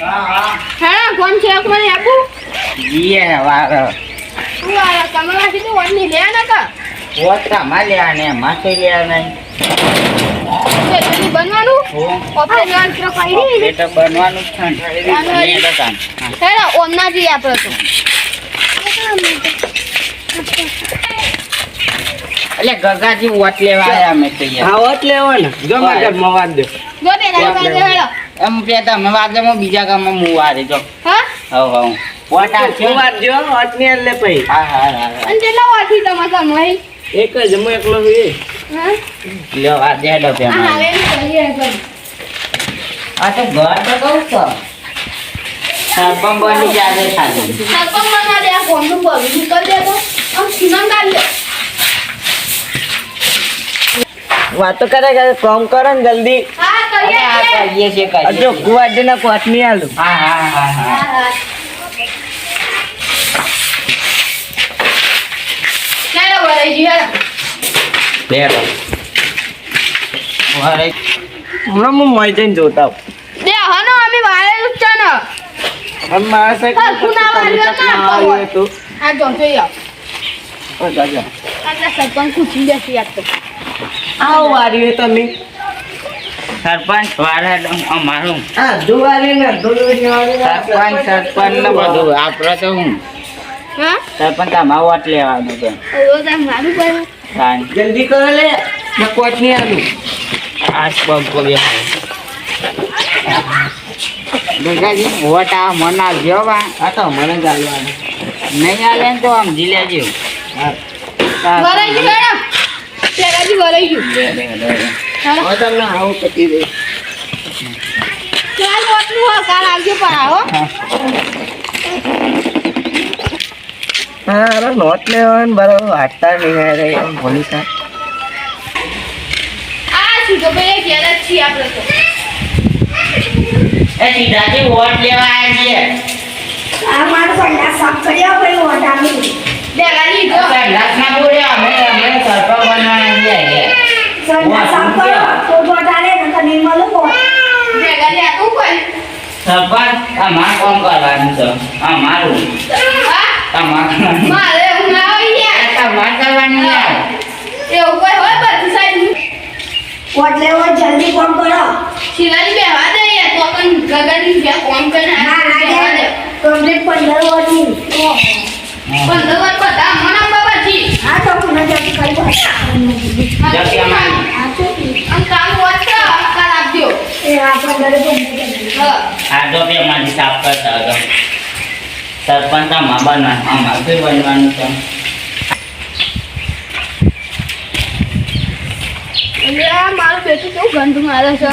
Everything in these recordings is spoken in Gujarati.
હા કોણ છે મને આપું ઈએ વાર તું આ તમારા થી વોટ ની લે ના કા વોટ તમારે લેવા ને માથે લેવા નહીં એટલે બનવાનું ઓપરેશન યંત્ર પાડી એ તો બનવાનું જ છે હેડા ઓમના જી આપણે તો એટલે ગગાજી વોટ લેવા આયા અમે તો યાર હા વોટ લેવો ને જો મારા ઘરમાં વાત દે જો બે ના પાડે હેડા એમ કે તમે વાદમાં બીજા ગામમાં હું વારે જો હા હવ વોટ આ હું વાત જો વોટ ની લે પઈ હા હા હા અને કેટલા વાથી તમારા મહી એક જ હું એકલો છું હા લ્યો આ દેડો પે હા હવે કરીએ કર આ તો ઘર તો કહું છો સરપંચ બની જાજે ખાલી સરપંચ બના દે કોમ નું બોલ તું કર દે તો આમ સિનમ ડાલ લે વાતો કરે કે કામ કરો ને જલ્દી હા કરીએ કરીએ છે જો કુવાજ ના કોટ ની આલું હા હા હા હા હા ચાલો વરાઈ જી હેડા બેડો વારે હમણાં હું મોઈ જઈને જોતા આવું. દે હનો અમે વાળેલું જ છે ને હવે મારા સાહેબ હા, ખૂણા વાળ્યો ના આવ્યો તો આ જો જોઈ આવ ઓ જાજા આટલા સરપંચ ખુશી બેસી આપતો આવ વાર્યું તમે સરપંચ વારે અમારું હા દુવારી ને દુલવી સરપંચ ને બધું આપણે તો હું હા સરપંચ આમાં વોટ લેવાનું છે ઓ તા મારું પર તાન જલ્દી કરો લે ને કોટ ની આલું આજ પગ પગે ગગાજી વોટ આ મને આપજો બા આ તો મને જ આલવાનું નહીં આલે ને તો સમજી લેજો હા વરાઈ જી મેડમ તેરાજી વરાઈ ગયું ચાલો હવે તમને આવું પતી દે ચાલ ઓટલું હો કાલ આવજો પણ આવો હા અરે નોટ લેવાનું બરાબર વાટતા નહીં રે ભોલી સા આ સીધો ભાઈ ઘેર જ છીએ આપણે તો એ સીધાજી વોટ લેવા આવ્યા છીએ આ મારો સંડાસ સાફ કર્યો ભાઈ ઓટાની દેગાજી જો ના બોલ્યા અમે સરપંચ બનવાના છીએ સંડાસ સાફ કરો તો ઓટાને નકર નિર્મલ કો દેગાજી આ તું કોઈ સરપંચ આ માર કામ કરવાનું છે આ મારું હા તમારે મારે હું ના આવી યાર તમારે કરવાનું યાર એવું કોઈ હોય બધી સાઈડ વોટ લેવો જલ્દી કોમ કરો શિલાજી બેહવા દે યાર તો કન ગગાજી બે કોમ કરીને ના બેહવા દે કમ્પ્લીટ 15 વોટની 15 વાર બધા મને બાબાજી હા તો પુનઃ જલ્દી કરી દો જગ્યામાં અને કાલ વોટ કાલ આપજો એ આ 15 તો હા આ જો બે મારી સાફ કરતા હતો સરપંચ આમાં બનવાનું અમારે કઈ બનવાનું છે એટલે આ મારું બેટું કેવું ગંધ મારે છે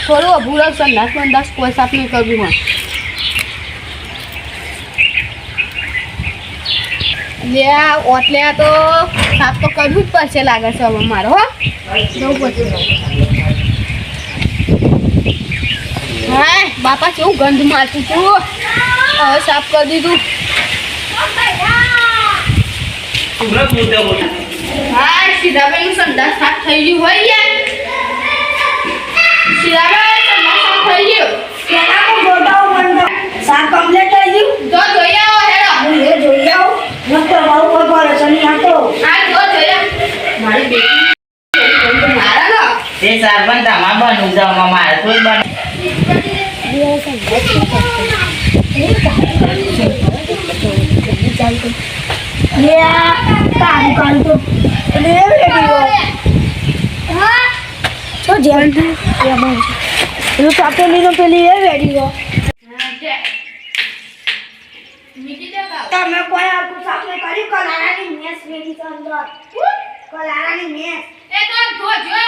થોડું અભૂ રાખશે નાસ બંદાસ કોઈ સાફ નહીં કરવું માં લે આ ઓટલે તો સાફ તો કરવું જ પડશે લાગે છે હવે મારો હો જવું પડશે હા બાપા કેવું ગંધ મારતું તું હવે સાફ કરી દીધું હા સીધાભાઈ નું સંદાસ સાફ થઈ ગયું હોય યાર સીધાભાઈ સંદાસ સાફ થઈ ગયું પેલા કો ગોડાઓ બંધ સાફ કમ્પ્લીટ થઈ ગયું જો જોઈ આવો હેડો હું એ જોઈ આવું નકર બહુ ખબર છે નહીં આ તો આ જો જોઈ આવ મારી બેટી મારા ને તે સરપંચ આમાં બનવું છે આમાં મારે કોઈ બન લે આ કામ કરતો લે રેડી હા તો જેમ પેલું પાપેલી નો પેલી એ રેડી હો મીઠી દે બાપ તમે કોઈ આખું સાફને કરી કલારાની મેસ રેડી છે અંદર કલારાની મેસ એ તો જો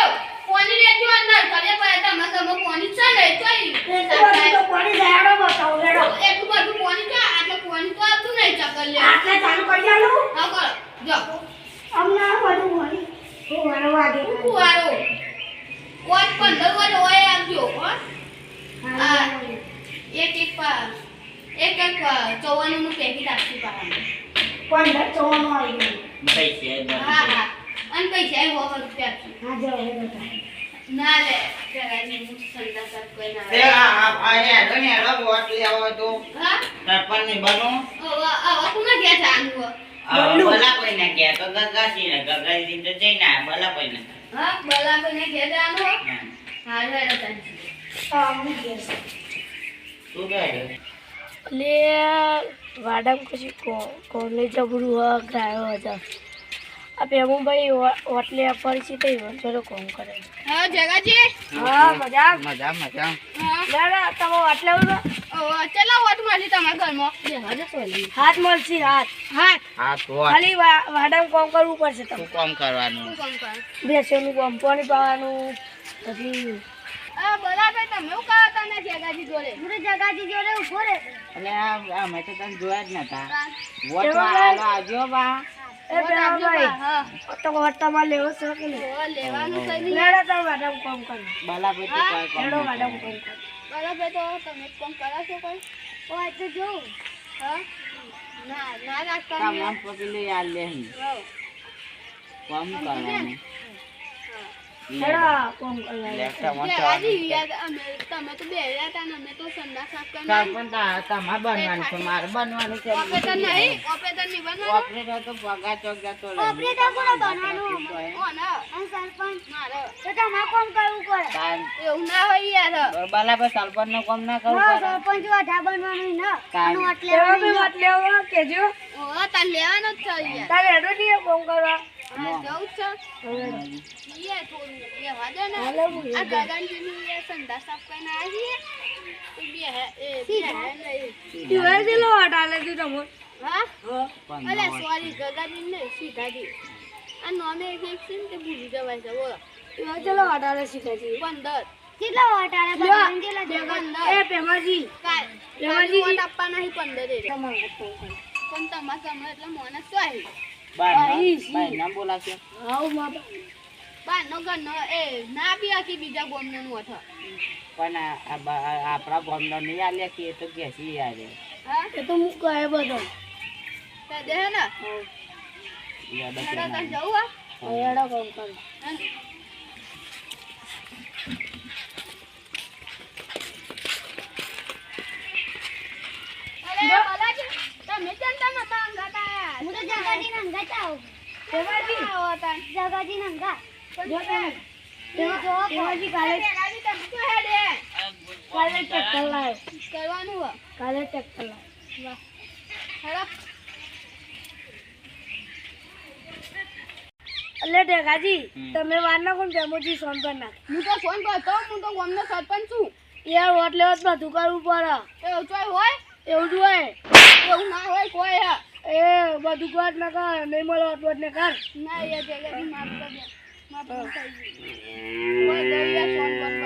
કોની રેજો અંદર કરે પર તમે કોની છે ને ચોઈ તો પાણી જાડો બતાવો લેડો એટલું બધું કોની છે આટલે કોની તો આવતું નહીં ચક્કર લે આટલા ચાલુ કરી આલું હા કર જો અમને આ બધું મળી હું મારો વાગે કુવારો કોટ 15 વાર હોય આવજો હો આ એક 54 નું પેકેટ આપશું પાવાનું 15 ચોવાનું આવી ગયું પૈસે હા અને પૈસા એ હોવા રૂપિયા આપશું હા જો એ બતા ના લે જગાજી હું સંડા સાફ કોઈ ના તે આ હેડો ને હેડો વોટ લેવો તો હા સરપંચ ની બનો હવે કોને કે જાણવું બલા કોઈ ને કે તો ગગાજી ને ગગાજી તો જઈને આ બલા કોઈ ને હા બલા કોને કે જાણવું હા હેડો તાજી હું ઘેર તું કે લે વાડામ કશું કોને જબરું ગાયો હતા આ પેમુભાઈ ઓટલે પરિચિત ચલો કોમ કરે હા જગાજી હા મજા મજા મજા હા ના તમે ઓટલે આવો ચલા વોટ મળી તમારા ઘરમાં બેહવા જશો હાથ મળશે હાથ હા તો ખાલી વાડામ કોમ કરવું પડશે શું તમે કામ કરવાનું શું કામ કરો બેસવાનું કોમ પાણી પાવાનું પછી બરાબર તમે એવું કરો તને જગાજી જોડે હું તો જગાજી જોડે ઉભો રહે એટલે અમે તો તને જોયા જ નતા વોટ કેવો વાળો આજો બા એ પેમુભાઈ હા તો વોટ તમારે લેવો છે કે નહીં લેવાનું છે નહીં લેડા તમે વાડામ કોમ કરો બલા પછી કોઈ કામ લેડો નહીં વાડામ કરવાનું. કોમ કરો બરાબર તો તમે કોમ કરાશો કોઈ ઓય તો જોઉં હા ના ના કામ રાખવાનું આમ પકડી યાર લે કામ કરવાનું લેડા કોમ કરવા લેફ્ટ માં જગાજી યાદ તમે તો બેહ્યા હતા ને અમે તો સંડા સાફ કરના સરપંચ તમારે બનવાનું છે મારે બનવાનું છે ઓપરેટર નહીં બનવાનું ઓપરેટર તો પગા ચોક જતો રહે. ઓપરેટર કોને બનવાનું કોને અને સરપંચ મારે તો તમારે કોમ કરવું પડે તાન- એવું ના હોય યાર બલા પર સરપંચ નું કામ ના કરવું હા પડે. સરપંચ વધા બનવાનું ને તાન. અને ઓટ લેવાનું વોટ લેવો કેજો ઓ તાર લેવાનો જ છે યાર તારે હેડો નહીં કોમ કરવા હા જવું જ છે યાર થોડું બેહવા દે ને હાલે હું આ ગગનજીની યાર સંડા સાફ કરીને આવી તો તું જેલો વોટ આલે તું તમે હા પણ અલે સોરી ગગનજી ને સીધાજી આ નોમે એક છે ને તે ભૂલી જવાય છે બોલો તું જેલો વોટ આલે શીખાજી 15 કેટલા વોટ આલે બધાને કેટલા જગા એ પેમાજી કાલ જગાજી. વોટ આપવાના નહીં 15 રે તમારે કોમ કરો પણ તમારા ગામમાં એટલે મોનસ તો આવી બાઈ નામ બોલાશે આવ માં બારનો ઘરનો એ ના બી આખી બીજા ગામનો નું હતો પણ આપણા ગામનો નહીં આલે કે એ તો ઘેસી આવે હા એ તો હું કહે બધો તે દે ને યાદ હેડો તાર રાખજો. જવું હા હેડો કોમ કરો અરે બાલાજી તમે કેમ તમે માંગતા હું તો જગાજી નંગા ચાવ જગાજી આવો તાર જગાજી નંગા પેમાજી કાલે જગાજી તમે તો હેડે કાલે ટ્રેક્ટર લાવ કરવાનું હો કાલે ટ્રેક્ટર લાવ હેડો એટલે ટેકાજી તમે વાર ના કોણ પેમોજી સોન પર નાખ હું તો ફોન કરતો હું તો ગામનો સરપંચ છું યાર વોટ લેવા તો બધું કરવું પડે એવું ચોય હોય એવું જ હોય એવું ના હોય કોઈ હે એ બધું વાત ના કર નહીં મળે વોટ ને કર ના યાર જગાજી માફ કરજો માફ થઈ ગયું કોઈ દરિયા ફોન પર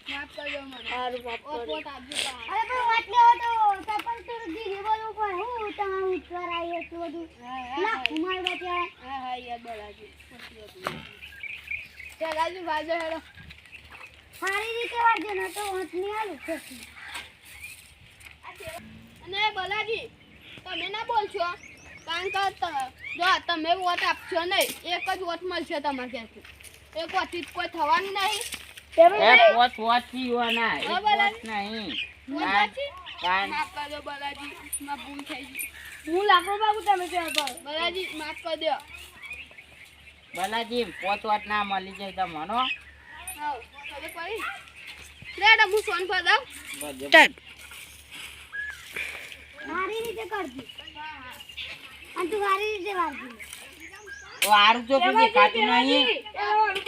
માફ કરજો મને સારું બાપ ઓ પોત આપજો તા અરે પણ વોટ લેવો તો સરપંચ તો દીદી બોલવું પડે હું તમારું ઉત્તર આવી એટલું બધું ના મારી બચ્યા હા હા યાર બાલાજી જગાજી બાજુ હેડો સારી રીતે વાંચજો ને તો વોટ નહીં આલું પછી અને બાલાજી તમે ના બોલશો કારણ કે જો તમે વોટ આપશો નહીં એક જ વોટ મળશે તમારે ત્યાંથી એક વોટથી કોઈ થવાનું નહીં એ પોત પોતથી હોવાના, એ હા, બરાબર. પોત નહીં. વોટ કાન- નથી? કાન- માફ કરજો બાલાજી માફ ભૂલ થઈ ગઈ હું લાખો બાબુ તમે ત્યાં પર બાલાજી માફ કરી દો બાલાજી પોત વાત ના મળી જાય તો મનો હા ખબર પડી લેડો હું ફોન પર દઉં બધું સારી રીતે કરજી અને તું સારી રીતે વાંચી તો હારું તો તું દેખાતું નહીં.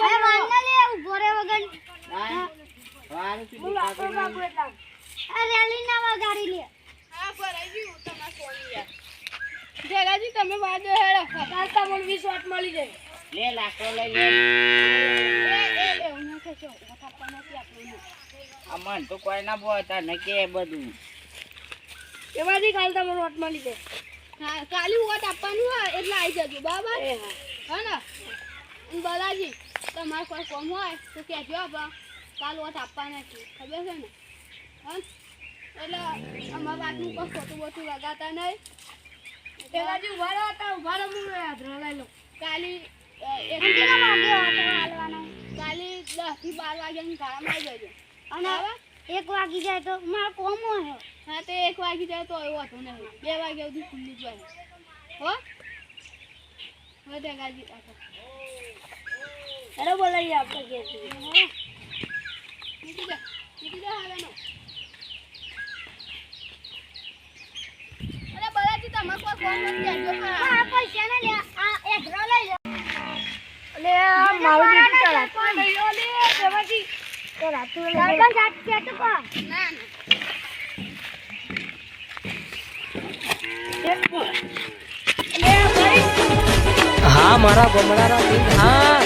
અરે વાંધા લે ઉભો રે વગર હા? હારું તું હું લાખો દેખાતું બાબુ નહીં. એટલા આ રેલી ના વગાડી લે હા ભરાઈ ગયું તમારા ફોન યાર જગાજી તમે વાજો હેડો કાલ તમને 20 વોટ મળી જાય લે લાકડો લઈ લે. એવું ના થશો વોટ આપવા નથી આપણને આ મન તો કોઈ ના બોલતા ને કે બધું એમાંથી કાલ તમને વોટ મળી જાય હા કાલે વોટ આપવાનું હોય એટલે આવી જજો બરાબર એ હા હા ને અને બાલાજી તમારે કોઈ કોમ હોય તો કહેજો આપણે કાલ વોટ આપવા નથી ખબર છે ને હા એટલે અમારા વાતનું કોઈ ખોટું બોટું લગાતા નહીં ટેકાજી ઉભા રહો હતા ઉભા રહો હું હાથ લઈ લો કાલે કેટલા વાગે ઓટો હાલવાનો કાલે 10 થી 12 વાગ્યાની ગાળામાં આવી જજો અને બરાબર? 1 વાગી જાય તો મારે કોમ હોય હા તે 1 વાગી જાય તો એવું હતું નહીં 2 વાગ્યા સુધી ખુલ્લી જ હોય હો વધે ગાજી પાછો અરે બોલાવીએ આપણે ઘેરથી. નીકળી જા હાલેનો અરે બરાજી તમે કોઈ ફોન નથી કરજો ખરા આ પૈસા ને લે આ એગ્રો લઈ લો અલે આ મારું બેટું ચલાતું નહીં લો લે તેમાંથી ચલાતું નહીં. સરપંચ આજ કે તો કો ના અલે ભાઈ હા મારા ગમડાના દિન હા